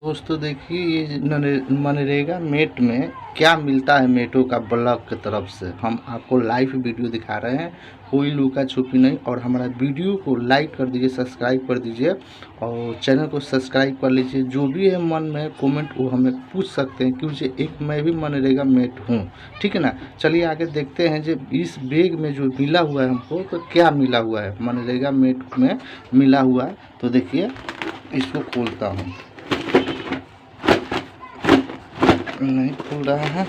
दोस्तों देखिए, ये मनरेगा मेट में क्या मिलता है। मेटों का ब्लॉक की तरफ से हम आपको लाइव वीडियो दिखा रहे हैं, कोई लुका छुपी नहीं। और हमारा वीडियो को लाइक कर दीजिए, सब्सक्राइब कर दीजिए और चैनल को सब्सक्राइब कर लीजिए। जो भी है मन में कमेंट वो हमें पूछ सकते हैं, क्योंकि एक मैं भी मनरेगा मेट हूँ, ठीक है ना। चलिए आगे देखते हैं जो इस बैग में जो मिला हुआ है हमको, तो क्या मिला हुआ है मनरेगा मेट में मिला हुआ है। तो देखिए इसको खोलता हूँ, नहीं खुल रहा है।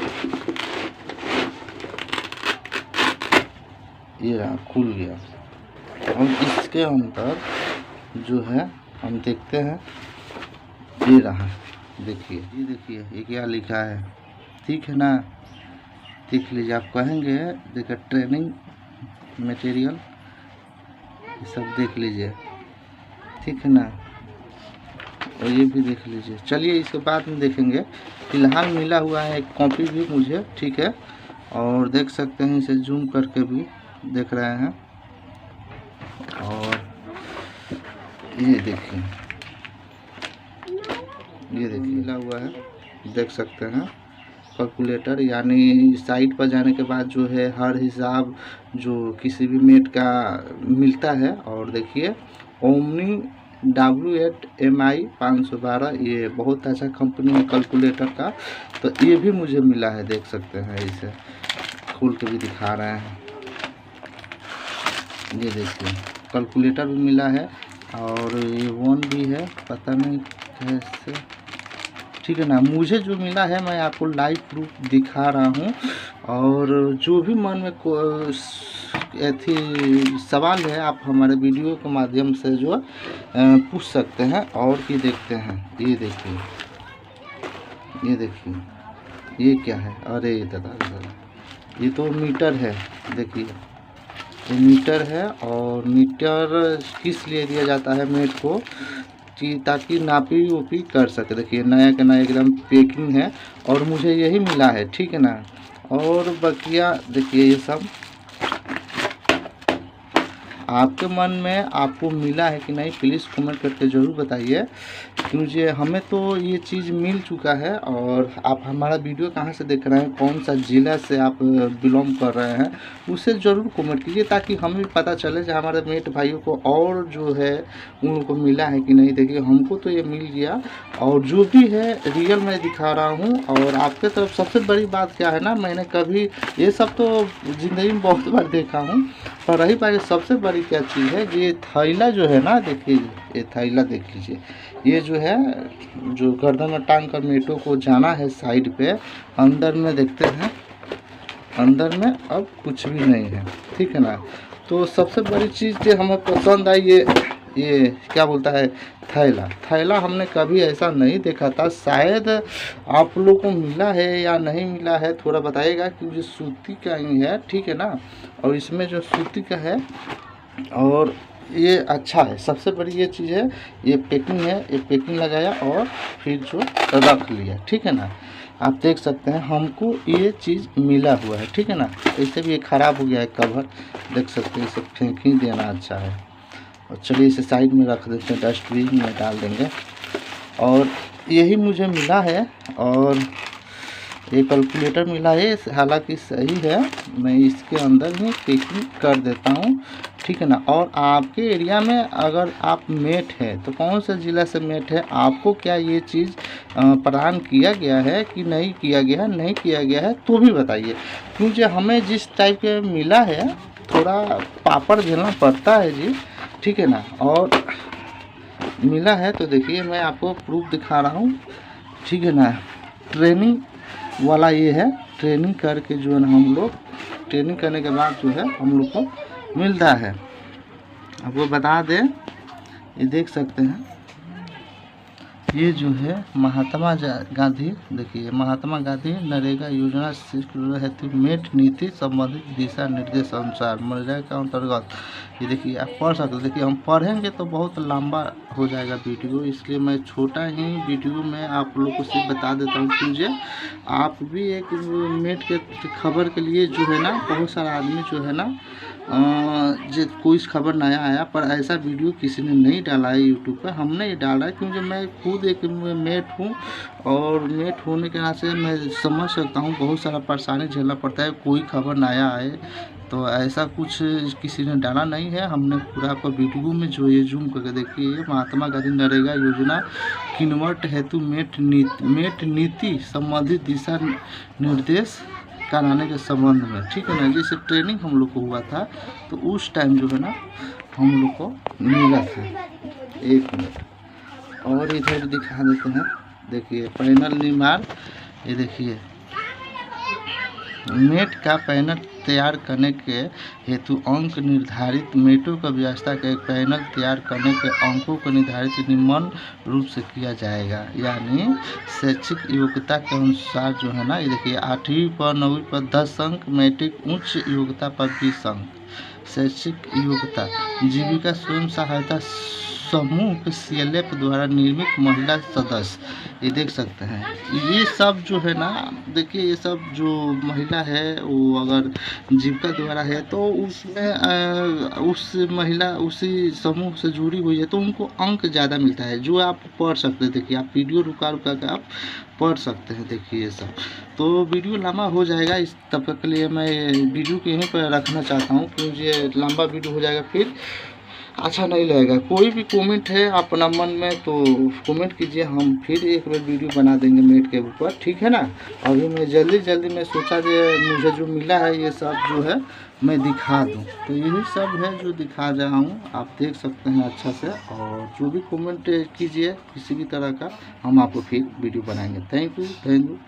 ये रहा, खुल गया। हम इसके अंदर जो है हम देखते हैं, ये रहा। देखिए, ये देखिए ये क्या लिखा है, ठीक है ना। देख लीजिए, आप कहेंगे देखिए ट्रेनिंग मटेरियल, ये सब देख लीजिए, ठीक है ना। और ये भी देख लीजिए। चलिए इसके बाद में देखेंगे। फिलहाल मिला हुआ है एक कॉपी भी मुझे, ठीक है। और देख सकते हैं, इसे जूम करके भी देख रहे हैं। और ये देखिए, ये देखिए मिला हुआ है, देख सकते हैं कैलकुलेटर। यानी साइट पर जाने के बाद जो है हर हिसाब जो किसी भी मेट का मिलता है। और देखिए ओमनी W8MI 512, ये बहुत अच्छा कंपनी है कैलकुलेटर का। तो ये भी मुझे मिला है, देख सकते हैं। इसे खोल के भी दिखा रहे हैं, ये देखिए कैलकुलेटर भी मिला है। और ये वन भी है, पता नहीं कैसे, ठीक है ना। मुझे जो मिला है मैं आपको लाइव प्रूफ दिखा रहा हूँ। और जो भी मन में ऐसी सवाल है, आप हमारे वीडियो के माध्यम से जो पूछ सकते हैं। और ये देखते हैं, ये देखिए, ये देखिए ये क्या है। अरे दादा, ये तो मीटर है। देखिए ये मीटर है। और मीटर किस लिए दिया जाता है मेट को, कि ताकि नापी उपी कर सके। देखिए नया का नया एकदम पैकिंग है। और मुझे यही मिला है, ठीक है ना। और बकिया देखिए ये सब आपके मन में आपको मिला है कि नहीं, प्लीज़ कमेंट करके ज़रूर बताइए, क्योंकि हमें तो ये चीज़ मिल चुका है। और आप हमारा वीडियो कहाँ से देख रहे हैं, कौन सा ज़िला से आप बिलोंग कर रहे हैं, उसे ज़रूर कमेंट कीजिए, ताकि हमें भी पता चले कि हमारे मेट भाइयों को और जो है उन लोगों को मिला है कि नहीं। देखिए हमको तो ये मिल गया, और जो भी है रियल मैं दिखा रहा हूँ। और आपके तरफ सबसे बड़ी बात क्या है ना, मैंने कभी ये सब तो ज़िंदगी में बहुत बार देखा हूँ, पर रही बात सबसे बड़ी क्या चीज़ है, ये थैला जो है ना, देखिए ये थैला देख लीजिए। ये जो है, जो गर्दन में टांग कर मेटों को जाना है साइड पे, अंदर में देखते हैं, अंदर में अब कुछ भी नहीं है, ठीक है ना। तो सबसे बड़ी चीज़ जो हमें पसंद आई, ये क्या बोलता है, थैला। थैला हमने कभी ऐसा नहीं देखा था। शायद आप लोगों को मिला है या नहीं मिला है, थोड़ा बताइएगा, क्योंकि सूती का ही है, ठीक है ना। और इसमें जो सूती का है, और ये अच्छा है। सबसे बड़ी ये चीज़ है, ये पैकिंग है, ये पैकिंग लगाया और फिर जो रख लिया, ठीक है ना। आप देख सकते हैं हमको ये चीज़ मिला हुआ है, ठीक है ना। ऐसे भी ये ख़राब हो गया है कवर, देख सकते हैं। इसे फेंक ही देना अच्छा है। और चलिए इसे साइड में रख देते हैं, डस्टबिन में डाल देंगे। और यही मुझे मिला है। और ये कैलकुलेटर मिला है, हालांकि सही है। मैं इसके अंदर ही पैकिंग कर देता हूँ, ठीक है ना। और आपके एरिया में अगर आप मेट है तो कौन से ज़िला से मेट है, आपको क्या ये चीज़ प्रदान किया गया है कि नहीं किया गया है, नहीं किया गया है तो भी बताइए, क्योंकि हमें जिस टाइप के मिला है थोड़ा पापड़ झेलना पड़ता है जी, ठीक है ना। और मिला है तो देखिए मैं आपको प्रूफ दिखा रहा हूँ, ठीक है ना। ट्रेनिंग वाला ये है, ट्रेनिंग करके जो है ना, हम लोग ट्रेनिंग करने के बाद जो है हम लोग को मिलता है। आपको बता दें, ये देख सकते हैं, ये जो है महात्मा गांधी, देखिए महात्मा गांधी नरेगा योजना हेतु मेट नीति संबंधित दिशा निर्देश अनुसार मनरेगा के अंतर्गत, ये देखिए आप पढ़ सकते हो। देखिए हम पढ़ेंगे तो बहुत लंबा हो जाएगा वीडियो, इसलिए मैं छोटा ही वीडियो में आप लोग को सिर्फ बता देता हूँ। मुझे आप भी एक मेट के खबर के लिए जो है ना, बहुत सारा आदमी जो है ना जो कोई खबर नया आया, पर ऐसा वीडियो किसी ने नहीं डाला है यूट्यूब पर, हमने ये डाला है क्योंकि मैं खुद एक मेट हूँ और मेट होने के नाते मैं समझ सकता हूँ बहुत सारा परेशानी झेलना पड़ता है कोई खबर नया आए। तो ऐसा कुछ किसी ने डाला नहीं है, हमने पूरा आपको वीडियो में जो ये जूम करके देखिए, महात्मा गांधी नरेगा योजना किन्वट हेतु मेट नीति संबंधित दिशा निर्देश कराने के संबंध में, ठीक है ना। जैसे ट्रेनिंग हम लोग को हुआ था तो उस टाइम जो है ना हम लोग को मिला था। एक मिनट और इधर दिखा देते हैं, देखिए पैनल निर्माण, ये देखिए मेट का पैनल तैयार करने के हेतु अंक निर्धारित, मेटों का व्यवस्था का एक पैनल तैयार करने के अंकों को निर्धारित निम्न रूप से किया जाएगा। यानी शैक्षिक योग्यता के अनुसार जो है ना, ये देखिए 8वीं पर 9वीं पर 10 अंक, मैट्रिक उच्च योग्यता पर 20 अंक। शैक्षिक योग्यता जीविका स्वयं सहायता समूह के CLF द्वारा निर्मित महिला सदस्य, ये देख सकते हैं। ये सब जो है ना, देखिए ये सब जो महिला है वो अगर जीविका द्वारा है तो उसमें उस महिला उसी समूह से जुड़ी हुई है तो उनको अंक ज़्यादा मिलता है, जो आप पढ़ सकते हैं। देखिए आप वीडियो रुका के आप पढ़ सकते हैं। देखिए ये सब तो वीडियो लंबा हो जाएगा, इस तब तक के लिए मैं वीडियो को यहीं पर रखना चाहता हूँ क्योंकि ये लंबा वीडियो हो जाएगा फिर अच्छा नहीं लगेगा। कोई भी कमेंट है अपना मन में तो कमेंट कीजिए, हम फिर एक बार वीडियो बना देंगे मेट के ऊपर, ठीक है ना। अभी मैं जल्दी मैं सोचा कि मुझे जो मिला है ये सब जो है मैं दिखा दूं, तो यही सब है जो दिखा रहा हूं, आप देख सकते हैं अच्छा से। और जो भी कमेंट कीजिए किसी भी तरह का, हम आपको फिर वीडियो बनाएंगे। Thank you.